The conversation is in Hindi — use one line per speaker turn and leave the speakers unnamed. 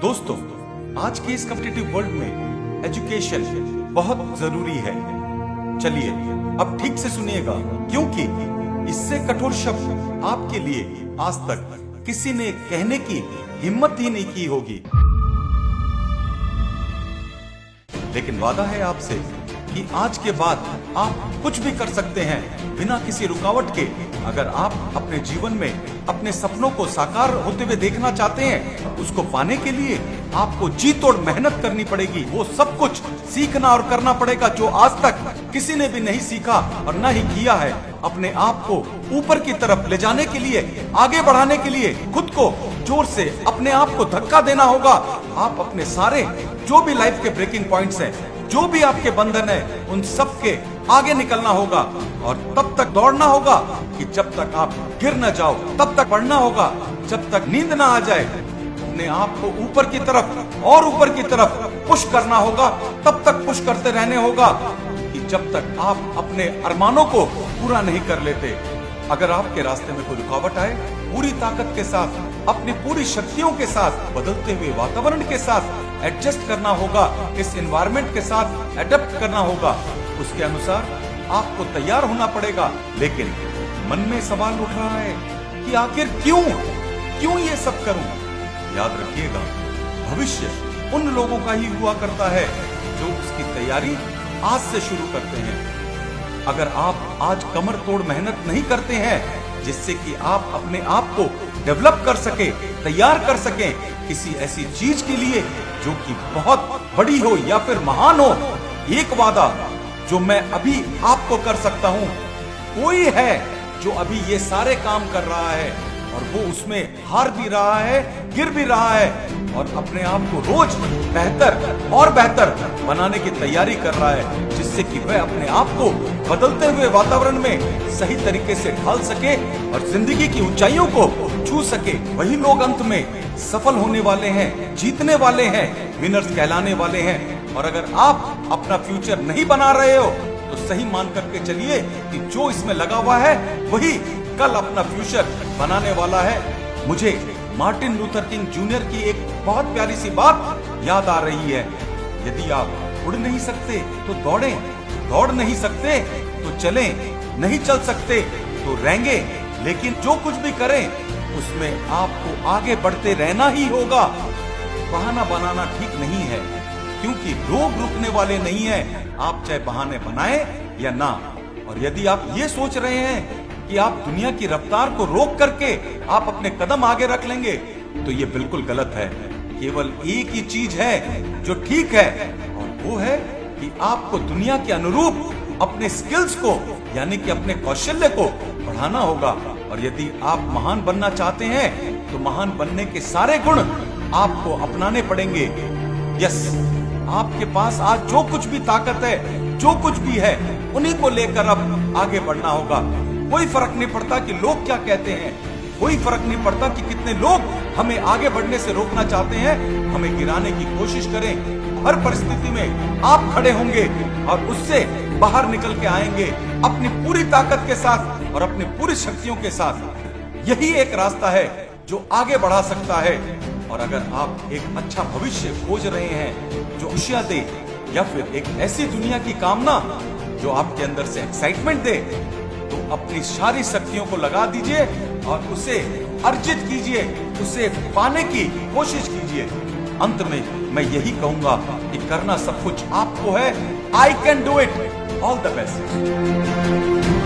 दोस्तों, आज के इस कॉम्पिटिटिव वर्ल्ड में एजुकेशन बहुत जरूरी है। चलिए अब ठीक से सुनिएगा, क्योंकि इससे कठोर शब्द आपके लिए आज तक किसी ने कहने की हिम्मत ही नहीं की होगी। लेकिन वादा है आपसे कि आज के बाद आप कुछ भी कर सकते हैं बिना किसी रुकावट के। अगर आप अपने जीवन में अपने सपनों को साकार होते हुए देखना चाहते हैं, उसको पाने के लिए आपको जी तोड़ मेहनत करनी पड़ेगी। वो सब कुछ सीखना और करना पड़ेगा जो आज तक किसी ने भी नहीं सीखा और न ही किया है। अपने आप को ऊपर की तरफ ले जाने के लिए, आगे बढ़ाने के लिए खुद को जोर से अपने आप को धक्का देना होगा। आप अपने सारे जो भी लाइफ के ब्रेकिंग पॉइंट्स हैं, जो भी आपके बंधन है, उन सब के आगे निकलना होगा और तब तक दौड़ना होगा कि जब तक आप गिर न जाओ, तब तक पढ़ना होगा जब तक नींद ना आ जाए। अपने आप को ऊपर की तरफ और ऊपर की तरफ पुश करना होगा, तब तक पुश करते रहने होगा कि जब तक आप अपने अरमानों को पूरा नहीं कर लेते। अगर आपके रास्ते में कोई रुकावट आए, पूरी ताकत के साथ, अपनी पूरी शक्तियों के साथ, बदलते हुए वातावरण के साथ एडजस्ट करना होगा, इस एनवायरनमेंट के साथ एडेप्ट करना होगा। उसके अनुसार आपको तैयार होना पड़ेगा। लेकिन मन में सवाल उठ रहा है कि आखिर क्यों ये सब करूं? याद रखिएगा, भविष्य उन लोगों का ही हुआ करता है जो उसकी तैयारी आज से शुरू करते हैं। अगर आप आज कमर तोड़ मेहनत नहीं करते हैं जिससे कि आप अपने आप को डेवलप कर सके, तैयार कर सके किसी ऐसी चीज के लिए जो कि बहुत बड़ी हो या फिर महान हो, एक वादा जो मैं अभी आपको कर सकता हूं, कोई है जो अभी ये सारे काम कर रहा है और वो उसमें हार भी रहा है, गिर भी रहा है और अपने आप को रोज बेहतर और बेहतर बनाने की तैयारी कर रहा है, जिससे कि वह अपने आप को बदलते हुए वातावरण में सही तरीके से ढाल सके और जिंदगी की ऊंचाइयों को छू सके। वही लोग अंत में सफल होने वाले हैं, जीतने वाले हैं, विनर्स कहलाने वाले हैं। और अगर आप अपना फ्यूचर नहीं बना रहे हो तो सही मान करके चलिए कि जो इसमें लगा हुआ है वही कल अपना फ्यूचर बनाने वाला है। मुझे मार्टिन लूथर किंग जूनियर की एक बहुत प्यारी सी बात याद आ रही है, यदि आप उड़ नहीं सकते तो दौड़ें, दौड़ नहीं सकते तो चलें, नहीं चल सकते तो रेंगे, लेकिन जो कुछ भी करें उसमें आपको आगे बढ़ते रहना ही होगा। बहाना बनाना ठीक नहीं है, क्योंकि लोग रुकने वाले नहीं हैं, आप चाहे बहाने बनाएं या ना। और यदि आप ये सोच रहे हैं कि आप दुनिया की रफ्तार को रोक करके आप अपने कदम आगे रख लेंगे, तो ये बिल्कुल गलत है। केवल एक ही चीज है जो ठीक है, और वो है कि आपको दुनिया के अनुरूप अपने स्किल्स को, यानी कि अपने कौशल्य को बढ़ाना होगा। और यदि आप महान बनना चाहते हैं तो महान बनने के सारे गुण आपको अपनाने पड़ेंगे। यस, आपके पास आज जो कुछ भी ताकत है, जो कुछ भी है, उन्हीं को लेकर अब आगे बढ़ना होगा। कोई फर्क नहीं पड़ता कि लोग क्या कहते हैं, कोई फर्क नहीं पड़ता कि कितने लोग हमें आगे बढ़ने से रोकना चाहते हैं, हमें गिराने की कोशिश करें। हर परिस्थिति में आप खड़े होंगे और उससे बाहर निकल के आएंगे अपनी पूरी ताकत के साथ और अपनी पूरी शक्तियों के साथ। यही एक रास्ता है जो आगे बढ़ा सकता है। और अगर आप एक अच्छा भविष्य खोज रहे हैं जो खुशियां दे, या फिर एक ऐसी दुनिया की कामना जो आपके अंदर से एक्साइटमेंट दे, तो अपनी सारी शक्तियों को लगा दीजिए और उसे अर्जित कीजिए, उसे पाने की कोशिश कीजिए। अंत में मैं यही कहूंगा कि करना सब कुछ आपको है। I can do it. All the best.